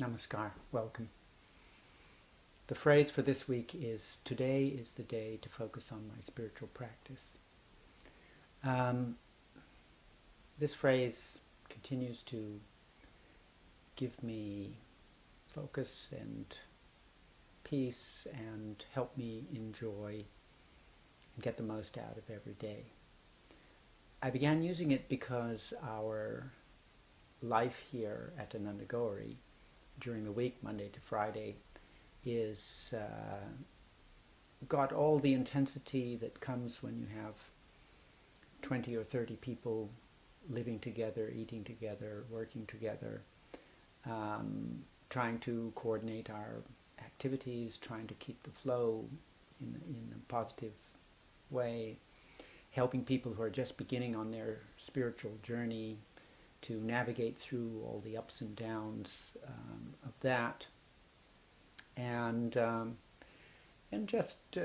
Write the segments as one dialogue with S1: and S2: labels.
S1: Namaskar, welcome. The phrase for this week is, today is the day to focus on my spiritual practice. This phrase continues to give me focus and peace and help me enjoy and get the most out of every day. I began using it because our life here at Ananda Gaorii during the week, Monday to Friday, is got all the intensity that comes when you have 20 or 30 people living together, eating together, working together, trying to coordinate our activities, trying to keep the flow in a positive way, helping people who are just beginning on their spiritual journey to navigate through all the ups and downs of that, and just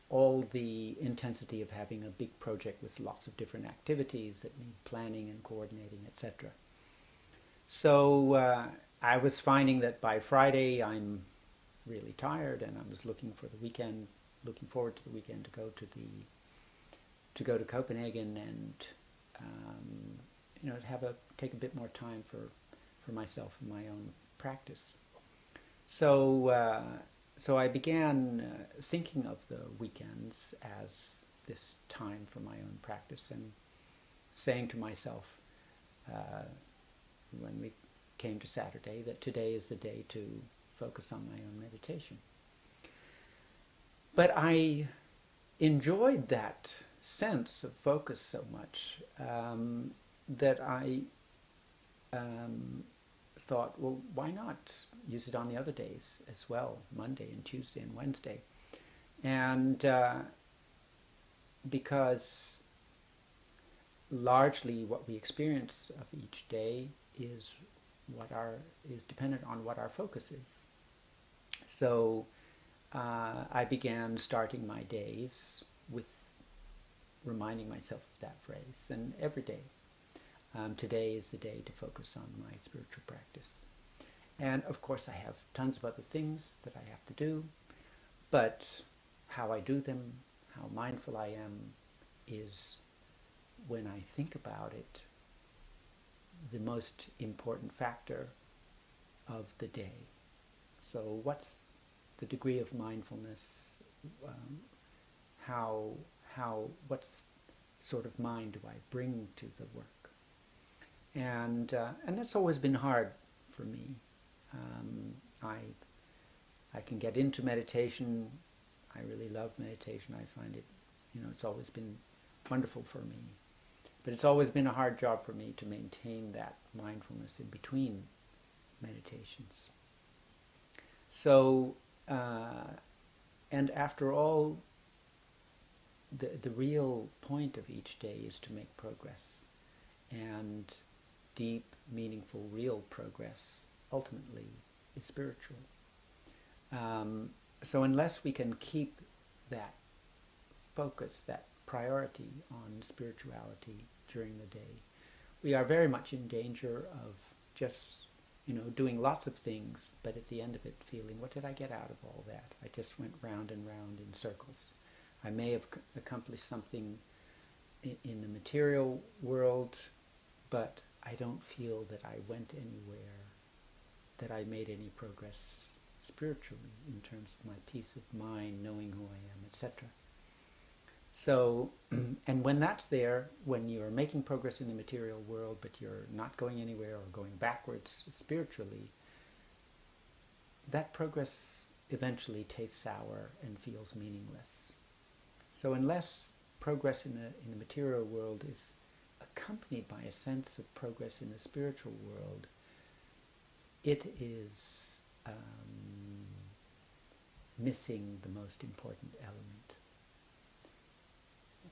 S1: all the intensity of having a big project with lots of different activities that need planning and coordinating, etc. So I was finding that by Friday I'm really tired, and I was looking forward to the weekend to go to Copenhagen and take a bit more time for myself and my own practice. So I began thinking of the weekends as this time for my own practice, and saying to myself when we came to Saturday that today is the day to focus on my own meditation. But I enjoyed that sense of focus so much that I thought, well, why not use it on the other days as well, Monday and Tuesday and Wednesday? And because largely what we experience of each day is dependent on what our focus is. So I began starting my days with reminding myself of that phrase, and every day. Today is the day to focus on my spiritual practice. And of course I have tons of other things that I have to do, but how I do them, how mindful I am, is, when I think about it, the most important factor of the day. So what's the degree of mindfulness? What sort of mind do I bring to the work? And that's always been hard for me. I can get into meditation. I really love meditation. I find it, it's always been wonderful for me. But it's always been a hard job for me to maintain that mindfulness in between meditations. So, and after all, the real point of each day is to make progress. And deep, meaningful, real progress ultimately is spiritual. So unless we can keep that focus, that priority on spirituality during the day, we are very much in danger of just, doing lots of things, but at the end of it feeling, what did I get out of all that? I just went round and round in circles. I may have accomplished something in the material world, but I don't feel that I went anywhere, that I made any progress spiritually in terms of my peace of mind, knowing who I am, etc. So, and when that's there, when you're making progress in the material world, but you're not going anywhere or going backwards spiritually, that progress eventually tastes sour and feels meaningless. So unless progress in the material world is accompanied by a sense of progress in the spiritual world, it is missing the most important element.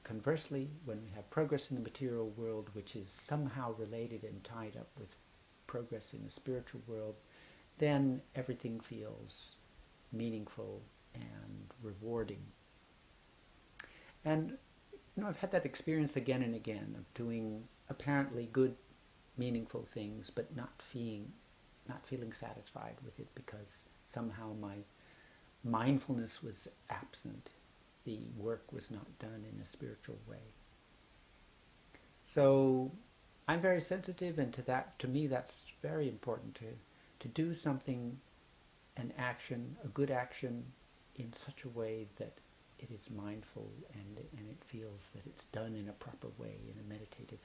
S1: Conversely, when we have progress in the material world which is somehow related and tied up with progress in the spiritual world, then everything feels meaningful and rewarding. And I've had that experience again and again of doing apparently good, meaningful things, but not not feeling satisfied with it because somehow my mindfulness was absent. The work was not done in a spiritual way. So I'm very sensitive, and to me that's very important, to do something, an action, a good action, in such a way that it is mindful and it feels that it's done in a proper way, in a meditative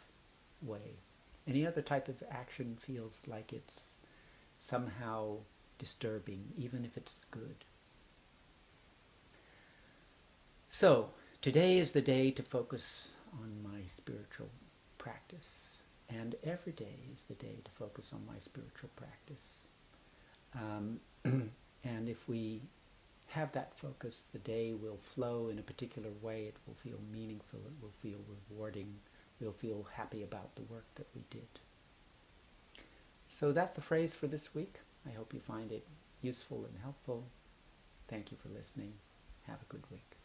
S1: way. Any other type of action feels like it's somehow disturbing, even if it's good. So, today is the day to focus on my spiritual practice. And every day is the day to focus on my spiritual practice. And if we have that focus, the day will flow in a particular way. It will feel meaningful. It will feel rewarding. We'll feel happy about the work that we did. So that's the phrase for this week. I hope you find it useful and helpful. Thank you for listening. Have a good week.